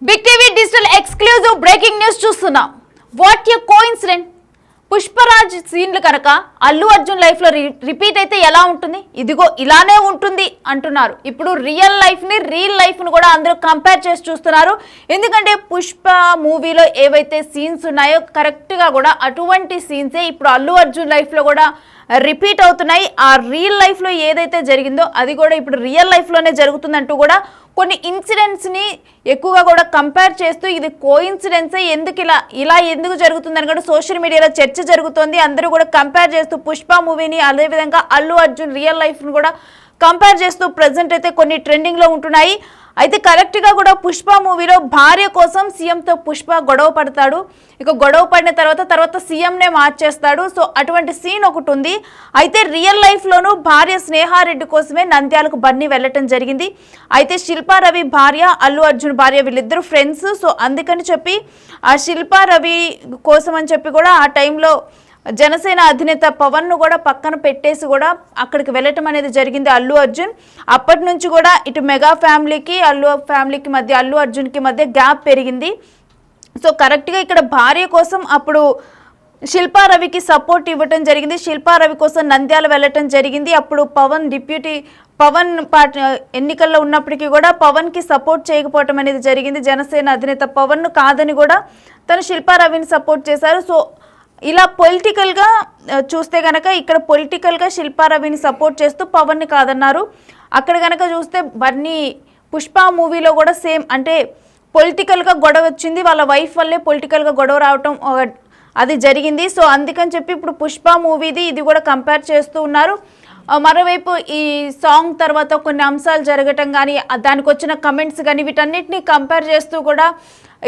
Big TV digital exclusive breaking news చూస్తున్నాం. What a coincident. Pushparaj సీన్లు కనుక అల్లు అర్జున్ లైఫ్ లో రిపీట్ అయితే ఎలా ఉంటుంది? ఇదిగో ఇలానే ఉంటుంది అంటున్నారు. ఇప్పుడు రియల్ లైఫ్ ని కూడా అందరూ కంపేర్ చేసి చూస్తున్నారు. ఎందుకంటే పుష్ప మూవీలో ఏవైతే సీన్స్ ఉన్నాయో కరెక్ట్ గా కూడా అటువంటి సీన్సే ఇప్పుడు అల్లు అర్జున్ లైఫ్ లో కూడా రిపీట్ అవుతున్నాయి. ఆ రియల్ లైఫ్ లో ఏదైతే జరిగిందో అది కూడా ఇప్పుడు రియల్ లైఫ్ లోనే జరుగుతుందంటూ కూడా కొన్ని ఇన్సిడెంట్స్ ని ఎక్కువగా కూడా కంపేర్ చేస్తూ ఇది కోఇన్సిడెన్సే, ఎందుకు ఇలా ఎందుకు జరుగుతుందని కూడా సోషల్ మీడియాలో చర్చ జరుగుతోంది. అందరూ కూడా కంపేర్ చేస్తూ పుష్ప మూవీని అదేవిధంగా అల్లు అర్జున్ రియల్ లైఫ్ ని కూడా కంపేర్ చేస్తూ ప్రజెంట్ అయితే కొన్ని ట్రెండింగ్ లో ఉంటున్నాయి. అయితే కరెక్ట్ గా కూడా పుష్ప మూవీలో భార్య కోసం సీఎంతో పుష్ప గొడవ పడతాడు. ఇక గొడవ పడిన తర్వాత సీఎంనే మార్చేస్తాడు. సో అటువంటి సీన్ ఒకటి ఉంది. అయితే రియల్ లైఫ్ లోనూ భార్య స్నేహారెడ్డి కోసమే నంద్యాలకు బన్నీ వెళ్ళటం జరిగింది. అయితే శిల్పా రవి భార్య, అల్లు అర్జున్ భార్య వీళ్ళిద్దరు ఫ్రెండ్స్. సో అందుకని చెప్పి ఆ శిల్పా రవి కోసం అని చెప్పి కూడా ఆ టైంలో జనసేన అధినేత పవన్ ను కూడా పక్కన పెట్టేసి కూడా అక్కడికి వెళ్ళటం అనేది జరిగింది అల్లు అర్జున్. అప్పటి నుంచి కూడా ఇటు మెగా ఫ్యామిలీకి అల్లు అర్జున్ కి మధ్య గ్యాప్ పెరిగింది. సో కరెక్ట్గా ఇక్కడ భార్య కోసం అప్పుడు శిల్పా రవికి సపోర్ట్ ఇవ్వటం జరిగింది. శిల్పా రవి కోసం నంద్యాల వెళ్ళటం జరిగింది. అప్పుడు పవన్ ఎన్నికల్లో ఉన్నప్పటికీ కూడా పవన్ కి సపోర్ట్ చేయకపోవటం అనేది జరిగింది. జనసేన అధినేత పవన్ ను కాదని కూడా తను శిల్పా రవిని సపోర్ట్ చేశారు. సో ఇలా పొలిటికల్గా చూస్తే కనుక ఇక్కడ పొలిటికల్గా శిల్పా రవిని సపోర్ట్ చేస్తూ పవన్ని కాదన్నారు. అక్కడ కనుక చూస్తే బన్నీ పుష్ప మూవీలో కూడా సేమ్, అంటే పొలిటికల్గా గొడవ వచ్చింది, వాళ్ళ వైఫ్ వల్లే పొలిటికల్గా గొడవ రావటం అది జరిగింది. సో అందుకని చెప్పి ఇప్పుడు పుష్ప మూవీది ఇది కూడా కంపేర్ చేస్తూ ఉన్నారు. మరోవైపు ఈ సాంగ్ తర్వాత కొన్ని అంశాలు జరగటం కానీ దానికి వచ్చిన కమెంట్స్ కానీ వీటన్నిటిని కంపేర్ చేస్తూ కూడా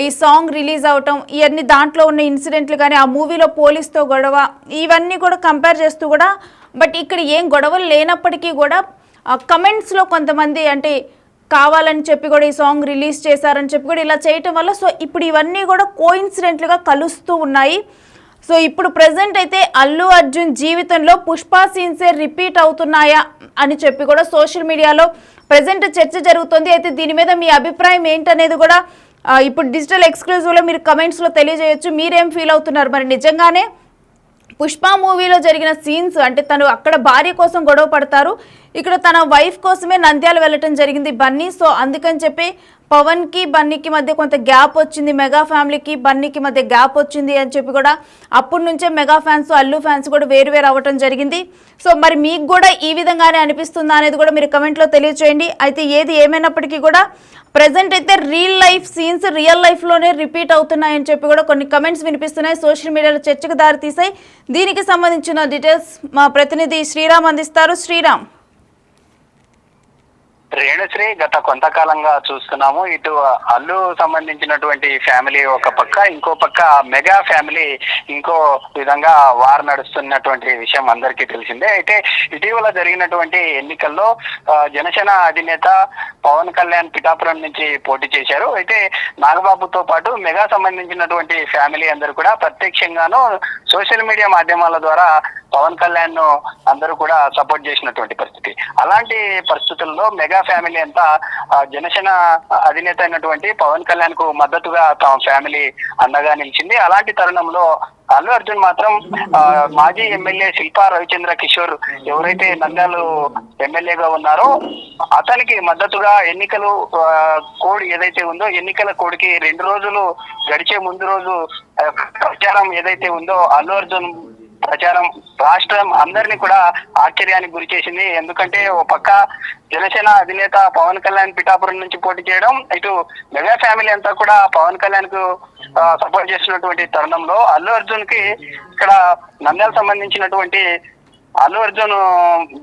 ఈ సాంగ్ రిలీజ్ అవటం, ఇవన్నీ దాంట్లో ఉన్న ఇన్సిడెంట్లు కానీ ఆ మూవీలో పోలీస్తో గొడవ ఇవన్నీ కూడా కంపేర్ చేస్తూ కూడా, బట్ ఇక్కడ ఏం గొడవలు లేనప్పటికీ కూడా కమెంట్స్లో కొంతమంది అంటే కావాలని చెప్పి కూడా ఈ సాంగ్ రిలీజ్ చేశారని చెప్పి కూడా ఇలా చేయటం వల్ల సో ఇప్పుడు ఇవన్నీ కూడా కోఇన్సిడెంట్లుగా కలుస్తూ ఉన్నాయి. సో ఇప్పుడు ప్రజెంట్ అయితే అల్లు అర్జున్ జీవితంలో పుష్ప సీన్సే రిపీట్ అవుతున్నాయా అని చెప్పి కూడా సోషల్ మీడియాలో ప్రజెంట్ చర్చ జరుగుతుంది. అయితే దీని మీద మీ అభిప్రాయం ఏంటనేది కూడా ఇప్పుడు డిజిటల్ ఎక్స్క్లూజివ్లో మీరు కమెంట్స్లో తెలియజేయొచ్చు. మీరేం ఫీల్ అవుతున్నారు? మరి నిజంగానే పుష్ప మూవీలో జరిగిన సీన్స్ అంటే తను అక్కడ భార్య కోసం గొడవ పడతారు, ఇక్కడ తన వైఫ్ కోసమే నంద్యాల వెళ్ళటం జరిగింది బన్నీ. సో అందుకని చెప్పి పవన్కి బన్నీకి మధ్య కొంత గ్యాప్ వచ్చింది, మెగా ఫ్యామిలీకి బన్నీకి మధ్య గ్యాప్ వచ్చింది అని చెప్పి కూడా అప్పటి నుంచే మెగా ఫ్యాన్స్ అల్లు ఫ్యాన్స్ కూడా వేరు అవ్వటం జరిగింది. సో మరి మీకు కూడా ఈ విధంగానే అనిపిస్తుందా అనేది కూడా మీరు కమెంట్లో తెలియచేయండి. అయితే ఏది ఏమైనప్పటికీ కూడా ప్రజెంట్ అయితే రియల్ లైఫ్ సీన్స్ రియల్ లైఫ్లోనే రిపీట్ అవుతున్నాయని చెప్పి కూడా కొన్ని కమెంట్స్ వినిపిస్తున్నాయి, సోషల్ మీడియాలో చర్చకు దారితీసాయి. దీనికి సంబంధించిన డీటెయిల్స్ మా ప్రతినిధి శ్రీరామ్ అందిస్తారు. శ్రీరామ్. రేణుశ్రీ, గత కొంతకాలంగా చూస్తున్నాము, ఇటు అల్లు సంబంధించినటువంటి ఫ్యామిలీ ఒక పక్క, ఇంకో పక్క మెగా ఫ్యామిలీ ఇంకో విధంగా వార్ నడుస్తున్నటువంటి విషయం అందరికీ తెలిసిందే. అయితే ఇటీవల జరిగినటువంటి ఎన్నికల్లో జనసేన అధినేత పవన్ కళ్యాణ్ పిఠాపురం నుంచి పోటీ చేశారు. అయితే నాగబాబుతో పాటు మెగా సంబంధించినటువంటి ఫ్యామిలీ అందరూ కూడా ప్రత్యక్షంగాను సోషల్ మీడియా మాధ్యమాల ద్వారా పవన్ కళ్యాణ్ ను అందరూ కూడా సపోర్ట్ చేసినటువంటి పరిస్థితి. అలాంటి పరిస్థితుల్లో మెగా ఫ్యామిలీ అంతా జనసేన అధినేత అయినటువంటి పవన్ కళ్యాణ్ కు మద్దతుగా తమ ఫ్యామిలీ అండగా నిలిచింది. అలాంటి తరుణంలో అల్లు అర్జున్ మాత్రం మాజీ ఎమ్మెల్యే శిల్పా రవిచంద్ర కిషోర్ ఎవరైతే నంద్యాల ఎమ్మెల్యేగా ఉన్నారో అతనికి మద్దతుగా ఎన్నికలు కోడ్ ఏదైతే ఉందో ఎన్నికల కోడ్కి 2 రోజులు గడిచే ముందు రోజు ప్రచారం ఏదైతే ఉందో అల్లు అర్జున్ ప్రచారం రాష్ట్రం అందరినీ కూడా ఆశ్చర్యానికి గురి చేసింది. ఎందుకంటే ఓ పక్క జనసేన అధినేత పవన్ కళ్యాణ్ పిఠాపురం నుంచి పోటీ చేయడం, ఇటు మెగా ఫ్యామిలీ అంతా కూడా పవన్ కళ్యాణ్ కు సపోర్ట్ చేసినటువంటి తరుణంలో అల్లు అర్జున్ కి ఇక్కడ నంద్యాల సంబంధించినటువంటి అల్లు అర్జున్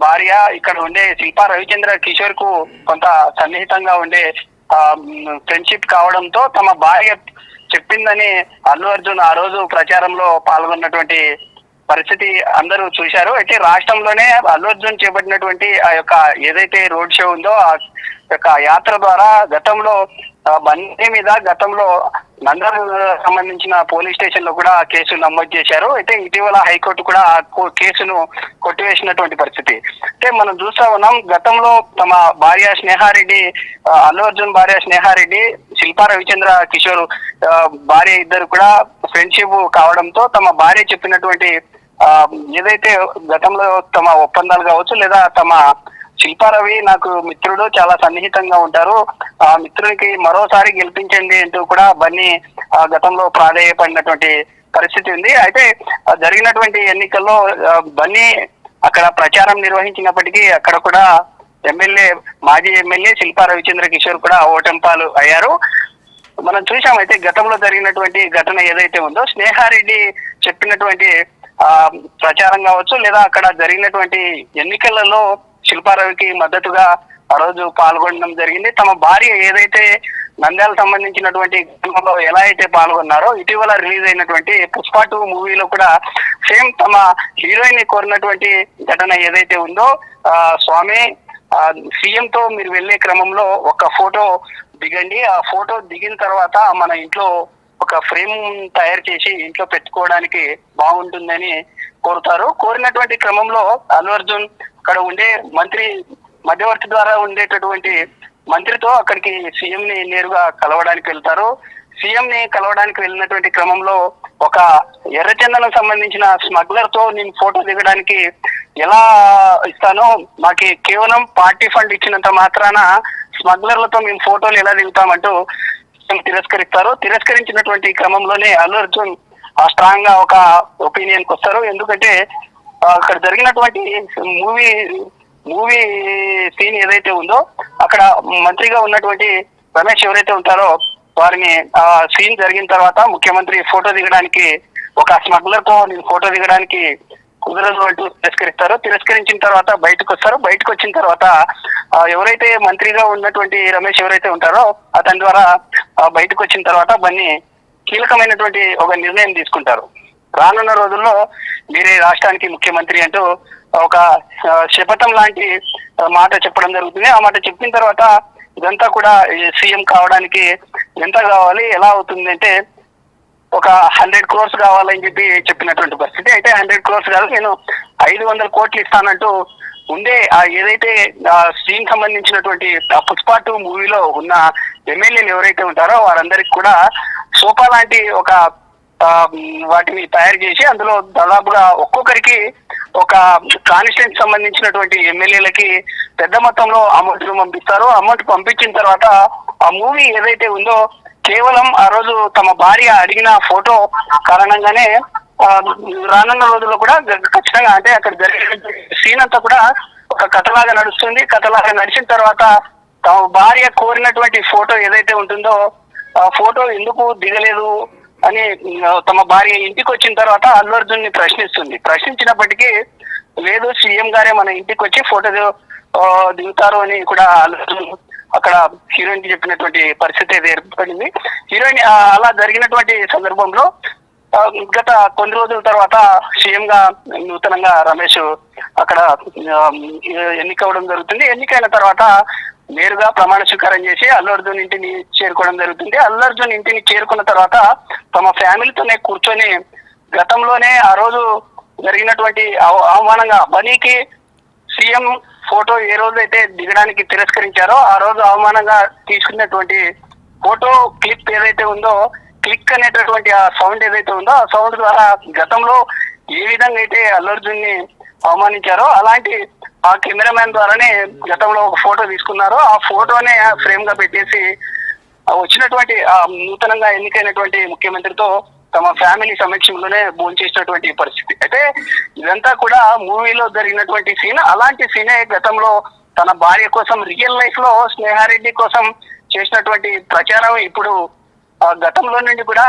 భార్య ఇక్కడ ఉండే శిల్పా రవిచంద్ర కిషోర్ కు కొంత సన్నిహితంగా ఉండే ఫ్రెండ్షిప్ కావడంతో తమ భార్య చెప్పిందని అల్లు అర్జున్ ఆ రోజు ప్రచారంలో పాల్గొన్నటువంటి పరిస్థితి అందరూ చూశారు. అయితే రాష్ట్రంలోనే అల్లు అర్జున్ చేపట్టినటువంటి ఆ యొక్క ఏదైతే రోడ్ షో ఉందో ఆ యొక్క యాత్ర ద్వారా గతంలో బన్నీ మీద గతంలో నంద్యాల సంబంధించిన పోలీస్ స్టేషన్ లో కూడా కేసు నమోదు చేశారు. అయితే ఇటీవల హైకోర్టు కూడా ఆ కేసును కొట్టివేసినటువంటి పరిస్థితి. అంటే మనం చూస్తా ఉన్నాం, గతంలో తమ భార్య స్నేహారెడ్డి, అల్లు అర్జున్ భార్య స్నేహారెడ్డి, శిల్పా రవిచంద్ర కిషోర్ భార్య ఇద్దరు కూడా ఫ్రెండ్షిప్ కావడంతో తమ భార్య చెప్పినటువంటి ఏదైతే గతంలో తమ ఒప్పందాలు కావచ్చు, లేదా తమ శిల్పారవి నాకు మిత్రుడు, చాలా సన్నిహితంగా ఉంటారు, ఆ మిత్రునికి మరోసారి గెలిపించండి అంటూ కూడా బన్నీ గతంలో ప్రాధేయపడినటువంటి పరిస్థితి ఉంది. అయితే జరిగినటువంటి ఎన్నికల్లో బన్నీ అక్కడ ప్రచారం నిర్వహించినప్పటికీ అక్కడ కూడా మాజీ ఎమ్మెల్యే శిల్పా రవిచంద్ర కిషోర్ కూడా ఓటంపాలు అయ్యారు. మనం చూసాం. అయితే గతంలో జరిగినటువంటి ఘటన ఏదైతే ఉందో, స్నేహారెడ్డి చెప్పినటువంటి ప్రచారం కావచ్చు, లేదా అక్కడ జరిగినటువంటి ఎన్నికలలో శిల్పారవికి మద్దతుగా ఆ రోజు పాల్గొనడం జరిగింది. తమ భార్య ఏదైతే నంద్యాల సంబంధించినటువంటి గ్రామంలో ఎలా అయితే పాల్గొన్నారో, ఇటీవల రిలీజ్ అయినటువంటి పుష్ప 2 మూవీలో కూడా సేమ్ తమ హీరోయిన్ కోరినటువంటి ఘటన ఏదైతే ఉందో, స్వామి సీఎం తో మీరు వెళ్లే క్రమంలో ఒక ఫోటో దిగండి, ఆ ఫోటో దిగిన తర్వాత మన ఇంట్లో ఒక ఫ్రేమ్ తయారు చేసి ఇంట్లో పెట్టుకోవడానికి బాగుంటుందని కోరుతారు. కోరినటువంటి క్రమంలో అల్లు అర్జున్ అక్కడ ఉండే మంత్రి మధ్యవర్తి ద్వారా ఉండేటటువంటి మంత్రితో అక్కడికి సీఎం ని నేరుగా కలవడానికి వెళ్తారు. సీఎం ని కలవడానికి వెళ్ళినటువంటి క్రమంలో ఒక ఎర్రచందనం సంబంధించిన స్మగ్లర్ తో నేను ఫోటో దిగడానికి ఎలా ఇస్తానో, మాకు కేవలం పార్టీ ఫండ్ ఇచ్చినంత మాత్రాన స్మగ్లర్లతో మేము ఫోటోలు ఎలా దిగుతామంటూ తిరస్కరిస్తారు. తిరస్కరించినటువంటి క్రమంలోనే అల్లు అర్జున్ స్ట్రాంగ్ గా ఒక ఒపీనియన్ కి వస్తారు. ఎందుకంటే అక్కడ జరిగినటువంటి మూవీ సీన్ ఏదైతే ఉందో, అక్కడ మంత్రిగా ఉన్నటువంటి రమేష్ ఎవరైతే ఉంటారో వారిని ఆ సీన్ జరిగిన తర్వాత ముఖ్యమంత్రి ఫోటో దిగడానికి ఒక స్మగ్లర్ తో నేను ఫోటో దిగడానికి కుదరదు అంటూ తిరస్కరిస్తారు. తిరస్కరించిన తర్వాత బయటకు వస్తారు. బయటకు వచ్చిన తర్వాత ఎవరైతే మంత్రిగా ఉన్నటువంటి రమేష్ ఎవరైతే ఉంటారో అతని ద్వారా బయటకు వచ్చిన తర్వాత బన్నీ కీలకమైనటువంటి ఒక నిర్ణయం తీసుకుంటారు. రానున్న రోజుల్లో మీరే రాష్ట్రానికి ముఖ్యమంత్రి అంటూ ఒక శపథం లాంటి మాట చెప్పడం జరుగుతుంది. ఆ మాట చెప్పిన తర్వాత ఇదంతా కూడా సీఎం కావడానికి ఎంత కావాలి, ఎలా అవుతుంది అంటే ఒక 100 crores కావాలని చెప్పినటువంటి పరిస్థితి. అయితే 100 crores కాదు, నేను 500 కోట్లు ఇస్తానంటూ ఉండే ఏదైతే సీన్ సంబంధించినటువంటి పుష్ప 2 మూవీలో ఉన్న ఎమ్మెల్యేలు ఎవరైతే ఉంటారో వారందరికి కూడా సోఫా లాంటి ఒక వాటిని తయారు చేసి అందులో దాదాపుగా ఒక్కొక్కరికి ఒక కాన్స్టిట్యూన్సీ సంబంధించినటువంటి ఎమ్మెల్యేలకి పెద్ద మొత్తంలో అమౌంట్ పంపిస్తారు. అమౌంట్ పంపించిన తర్వాత ఆ మూవీ ఏదైతే ఉందో కేవలం ఆ రోజు తమ భార్య అడిగిన ఫోటో కారణంగానే రానున్న రోజుల్లో కూడా ఖచ్చితంగా అంటే అక్కడ జరిగిన సీన్ అంతా కూడా ఒక కథలాగా నడుస్తుంది. కథలాగా నడిచిన తర్వాత తమ భార్య కోరినటువంటి ఫోటో ఏదైతే ఉంటుందో ఆ ఫోటో ఎందుకు దిగలేదు అని తమ భార్య ఇంటికి వచ్చిన తర్వాత అల్లు అర్జున్ ని ప్రశ్నిస్తుంది. ప్రశ్నించినప్పటికీ లేదు, సీఎం గారే మన ఇంటికి వచ్చి ఫోటో దిగుతారు అని కూడా అల్లు అర్జున్ అక్కడ హీరోయిన్ కి చెప్పినటువంటి పరిస్థితి అయితే ఏర్పడింది. హీరోయిన్ అలా జరిగినటువంటి సందర్భంలో గత కొన్ని రోజుల తర్వాత సీఎం గా నూతనంగా రమేష్ అక్కడ ఎన్నికవడం జరుగుతుంది. ఎన్నికైన తర్వాత నేరుగా ప్రమాణ స్వీకారం చేసి అల్లు అర్జున్ ఇంటిని చేరుకోవడం జరుగుతుంది. అల్లు అర్జున్ ఇంటిని చేరుకున్న తర్వాత తమ ఫ్యామిలీతోనే కూర్చొని గతంలోనే ఆ రోజు జరిగినటువంటి అవమానంగా బనీకి సీఎం ఫోటో ఏ రోజైతే దిగడానికి తిరస్కరించారో ఆ రోజు అవమానంగా తీసుకున్నటువంటి ఫోటో క్లిప్ ఏదైతే ఉందో, క్లిక్ అనేటటువంటి ఆ సౌండ్ ఏదైతే ఉందో ఆ సౌండ్ ద్వారా గతంలో ఏ విధంగా అయితే అల్లు అర్జున్ ని అవమానించారో అలాంటి ఆ కెమెరామ్యాన్ ద్వారానే గతంలో ఒక ఫోటో తీసుకున్నారో ఆ ఫోటోనే ఫ్రేమ్ గా పెట్టేసి వచ్చినటువంటి నూతనంగా ఎన్నికైనటువంటి ముఖ్యమంత్రితో తమ ఫ్యామిలీ సమక్షంలోనే భోంచేసినటువంటి పరిస్థితి. అయితే ఇదంతా కూడా మూవీలో జరిగినటువంటి సీన్. అలాంటి సీనే గతంలో తన భార్య కోసం రియల్ లైఫ్ లో స్నేహారెడ్డి కోసం చేసినటువంటి ప్రచారం ఇప్పుడు గతంలో నుండి కూడా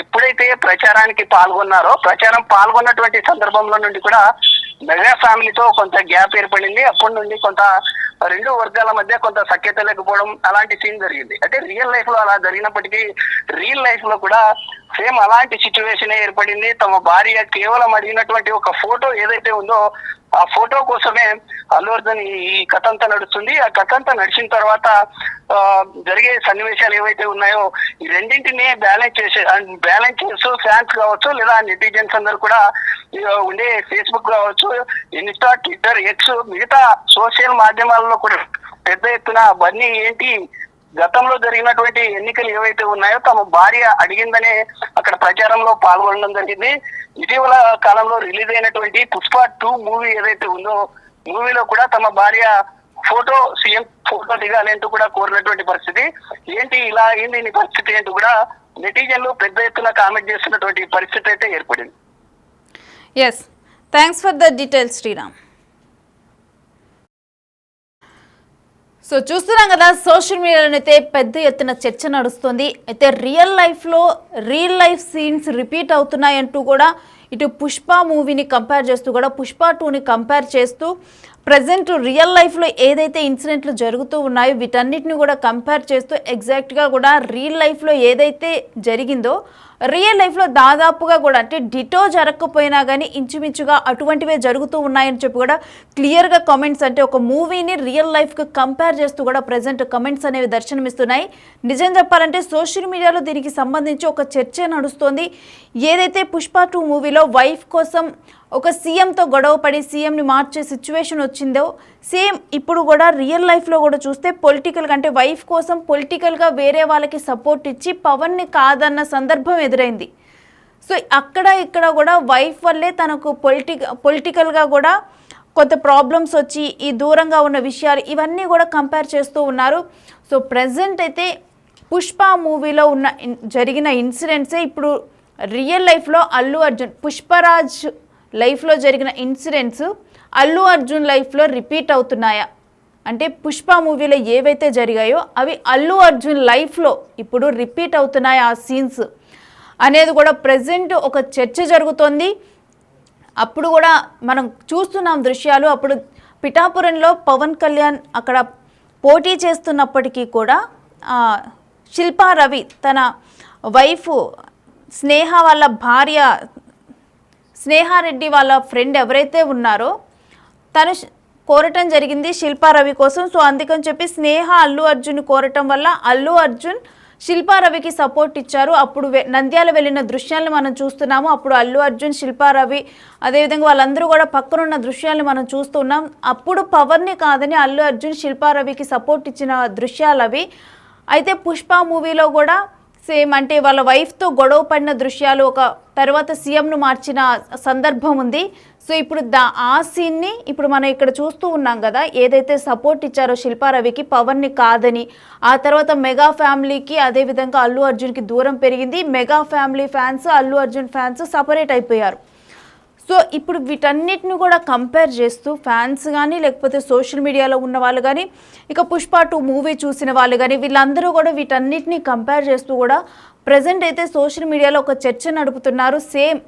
ఎప్పుడైతే ప్రచారానికి పాల్గొన్నటువంటి సందర్భంలో నుండి కూడా మెగా ఫ్యామిలీతో కొంత గ్యాప్ ఏర్పడింది. అప్పటి నుండి కొంత రెండు వర్గాల మధ్య కొంత సఖ్యత లేకపోవడం అలాంటి సీన్ జరిగింది. అంటే రియల్ లైఫ్ లో అలా జరిగినప్పటికీ రియల్ లైఫ్ లో కూడా సేమ్ అలాంటి సిచ్యువేషన్ ఏర్పడింది. తమ భార్య కేవలం అడిగినటువంటి ఒక ఫోటో ఏదైతే ఉందో ఆ ఫోటో కోసమే అల్లు అర్జున్ ఈ కథ అంతా నడుస్తుంది. ఆ కథ అంతా నడిచిన తర్వాత జరిగే సన్నివేశాలు ఏవైతే ఉన్నాయో ఈ రెండింటిని బ్యాలెన్స్ చేస్తూ ఫ్యాన్స్ కావచ్చు లేదా నెటిజన్స్ అందరూ కూడా ఉండే ఫేస్బుక్ కావచ్చు, ఇన్స్టా, ట్విట్టర్, ఎక్స్ మిగతా సోషల్ మాధ్యమాలలో కూడా పెద్ద ఎత్తున బన్నీ ఏంటి గతంలో జరిగినటువంటి ఎన్నికలు ఏవైతే ఉన్నాయో తమ భార్య అడిగిందనే అక్కడ ప్రచారంలో పాల్గొనడం జరిగింది. ఇటీవల కాలంలో రిలీజ్ అయినటువంటి పుష్ప 2 మూవీ ఏదైతే ఉందో మూవీలో కూడా తమ భార్య సీఎం ఫోటో దిగాలి అంటూ కూడా కోరినటువంటి పరిస్థితి. ఏంటి ఇలా అయింది నీ పరిస్థితి అంటూ కూడా నెటిజన్లు పెద్ద ఎత్తున కామెంట్ చేస్తున్నటువంటి పరిస్థితి అయితే ఏర్పడింది. Yes, thanks for the details Sriram. So చూస్తున్నాం కదా, సోషల్ మీడియాలోనైతే పెద్ద ఎత్తున చర్చ నడుస్తుంది. అయితే రియల్ లైఫ్ సీన్స్ రిపీట్ అవుతున్నాయంటూ కూడా ఇటు పుష్ప మూవీని కంపేర్ చేస్తూ కూడా పుష్ప 2ని కంపేర్ చేస్తూ ప్రజెంట్ రియల్ లైఫ్లో ఏదైతే ఇన్సిడెంట్లు జరుగుతూ ఉన్నాయో వీటన్నిటిని కూడా కంపేర్ చేస్తూ ఎగ్జాక్ట్గా కూడా రియల్ లైఫ్లో ఏదైతే జరిగిందో రియల్ లైఫ్లో దాదాపుగా కూడా అంటే డిటో జరగకపోయినా కానీ ఇంచుమించుగా అటువంటివే జరుగుతూ ఉన్నాయని చెప్పి కూడా క్లియర్గా కామెంట్స్, అంటే ఒక మూవీని రియల్ లైఫ్కి కంపేర్ చేస్తూ కూడా ప్రజెంట్ కమెంట్స్ అనేవి దర్శనమిస్తున్నాయి. నిజం చెప్పాలంటే సోషల్ మీడియాలో దీనికి సంబంధించి ఒక చర్చ నడుస్తోంది. ఏదైతే పుష్ప 2 మూవీలో వైఫ్ కోసం ఒక సీఎంతో గొడవ పడి సీఎంని మార్చే సిచ్యువేషన్ వచ్చిందో సేమ్ ఇప్పుడు కూడా రియల్ లైఫ్లో కూడా చూస్తే పొలిటికల్గా అంటే వైఫ్ కోసం పొలిటికల్గా వేరే వాళ్ళకి సపోర్ట్ ఇచ్చి పవన్ని కాదన్న సందర్భం ఎదురైంది. సో అక్కడ ఇక్కడ కూడా వైఫ్ వల్లే తనకు పొలిటికల్గా కూడా కొంత ప్రాబ్లమ్స్ వచ్చి ఈ దూరంగా ఉన్న విషయాలు ఇవన్నీ కూడా కంపేర్ చేస్తూ ఉన్నారు. సో ప్రజెంట్ అయితే పుష్ప మూవీలో జరిగిన ఇన్సిడెంట్సే ఇప్పుడు రియల్ లైఫ్లో అల్లు అర్జున్ పుష్పరాజ్ లైఫ్లో జరిగిన ఇన్సిడెంట్స్ అల్లు అర్జున్ లైఫ్లో రిపీట్ అవుతున్నాయా, అంటే పుష్ప మూవీలో ఏవైతే జరిగాయో అవి అల్లు అర్జున్ లైఫ్లో ఇప్పుడు రిపీట్ అవుతున్నాయి ఆ సీన్స్ అనేది కూడా ప్రజెంట్ ఒక చర్చ జరుగుతోంది. అప్పుడు కూడా మనం చూస్తున్నాం దృశ్యాలు. అప్పుడు పిఠాపురంలో పవన్ కళ్యాణ్ అక్కడ పోటీ చేస్తున్నప్పటికీ కూడా శిల్పా రవి తన వైఫ్ స్నేహ వాళ్ళ భార్య స్నేహారెడ్డి వాళ్ళ ఫ్రెండ్ ఎవరైతే ఉన్నారో తను కోరటం జరిగింది శిల్పా రవి కోసం. సో అందుకని చెప్పి స్నేహ అల్లు అర్జున్ కోరటం వల్ల అల్లు అర్జున్ శిల్పా రవికి సపోర్ట్ ఇచ్చారు. అప్పుడు నంద్యాల వెళ్ళిన దృశ్యాలను మనం చూస్తున్నాము. అప్పుడు అల్లు అర్జున్ శిల్పా రవి అదేవిధంగా వాళ్ళందరూ కూడా పక్కనున్న దృశ్యాలను మనం చూస్తున్నాం. అప్పుడు పవర్ని కాదని అల్లు అర్జున్ శిల్పా రవికి సపోర్ట్ ఇచ్చిన దృశ్యాలు అవి. అయితే పుష్ప మూవీలో కూడా సేమ్ అంటే వాళ్ళ వైఫ్తో గొడవ పడిన దృశ్యాలు, ఒక తర్వాత సీఎంను మార్చిన సందర్భం ఉంది. సో ఇప్పుడు ఆ సీన్ని ఇప్పుడు మనం ఇక్కడ చూస్తూ ఉన్నాం కదా, ఏదైతే సపోర్ట్ ఇచ్చారో శిల్పా రవికి పవన్ని కాదని, ఆ తర్వాత మెగా ఫ్యామిలీకి అదేవిధంగా అల్లు అర్జున్కి దూరం పెరిగింది. Mega family fans Allu Arjun fans separate అయిపోయారు. సో ఇప్పుడు వీటన్నిటిని కూడా కంపేర్ చేస్తూ ఫ్యాన్స్ కానీ లేకపోతే సోషల్ మీడియాలో ఉన్న వాళ్ళు కానీ ఇక పుష్ప 2 మూవీ చూసిన వాళ్ళు కానీ వీళ్ళందరూ కూడా వీటన్నిటిని కంపేర్ చేస్తూ కూడా ప్రజెంట్ అయితే సోషల్ మీడియాలో ఒక చర్చ నడుపుతున్నారు. సేమ్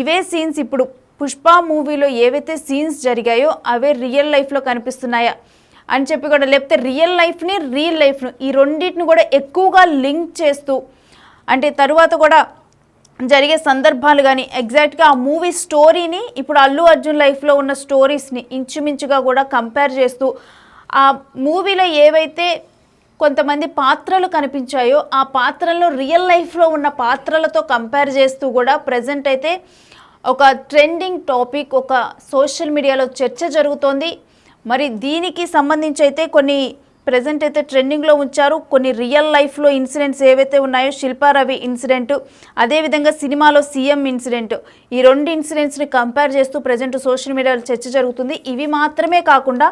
ఇవే సీన్స్ ఇప్పుడు పుష్ప మూవీలో ఏవైతే సీన్స్ జరిగాయో అవే రియల్ లైఫ్లో కనిపిస్తున్నాయా అని చెప్పి కూడా, లేకపోతే రియల్ లైఫ్ను ఈ రెండింటిని కూడా ఎక్కువగా లింక్ చేస్తూ అంటే తరువాత కూడా జరిగే సందర్భాలు కానీ ఎగ్జాక్ట్గా ఆ మూవీ స్టోరీని ఇప్పుడు అల్లు అర్జున్ లైఫ్లో ఉన్న స్టోరీస్ని ఇంచుమించుగా కూడా కంపేర్ చేస్తూ ఆ మూవీలో ఏవైతే కొంతమంది పాత్రలు కనిపించాయో ఆ పాత్రల్లో రియల్ లైఫ్లో ఉన్న పాత్రలతో కంపేర్ చేస్తూ కూడా ప్రజెంట్ అయితే ఒక ట్రెండింగ్ టాపిక్ ఒక సోషల్ మీడియాలో చర్చ జరుగుతోంది. మరి దీనికి సంబంధించి అయితే కొన్ని ప్రజెంట్ అయితే ట్రెండింగ్లో ఉంచారు. కొన్ని రియల్ లైఫ్లో ఇన్సిడెంట్స్ ఏవైతే ఉన్నాయో శిల్పా రవి ఇన్సిడెంట్ అదేవిధంగా సినిమాలో సీఎం ఇన్సిడెంట్ ఈ రెండు ఇన్సిడెంట్స్ని కంపేర్ చేస్తూ ప్రజెంట్ సోషల్ మీడియాలో చర్చ జరుగుతుంది. ఇవి మాత్రమే కాకుండా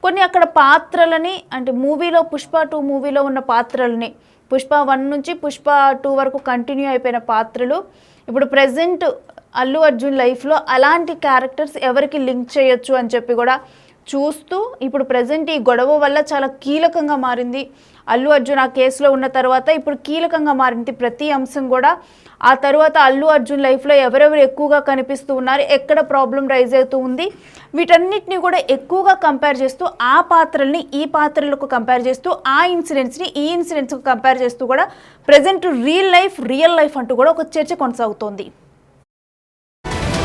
కొన్ని అక్కడ పాత్రలని అంటే మూవీలో పుష్ప 2 మూవీలో ఉన్న పాత్రలని పుష్ప 1 నుంచి పుష్ప 2 వరకు కంటిన్యూ అయిపోయిన పాత్రలు ఇప్పుడు ప్రజెంట్ అల్లు అర్జున్ లైఫ్లో అలాంటి క్యారెక్టర్స్ ఎవరికి లింక్ చేయొచ్చు అని చెప్పి కూడా చూస్తూ ఇప్పుడు ప్రజెంట్ ఈ గొడవ వల్ల చాలా కీలకంగా మారింది. అల్లు అర్జున్ ఆ కేసులో ఉన్న తర్వాత ఇప్పుడు కీలకంగా మారింది ప్రతి అంశం కూడా. ఆ తర్వాత అల్లు అర్జున్ లైఫ్లో ఎవరెవరు ఎక్కువగా కనిపిస్తూ ఉన్నారు, ఎక్కడ ప్రాబ్లం రైజ్ అవుతూ ఉంది, వీటన్నిటిని కూడా ఎక్కువగా కంపేర్ చేస్తూ ఆ పాత్రల్ని ఈ పాత్రలకు కంపేర్ చేస్తూ ఆ ఇన్సిడెంట్స్ని ఈ ఇన్సిడెంట్స్కి కంపేర్ చేస్తూ కూడా ప్రజెంట్ రియల్ లైఫ్ అంటూ కూడా ఒక చర్చ కొనసాగుతోంది.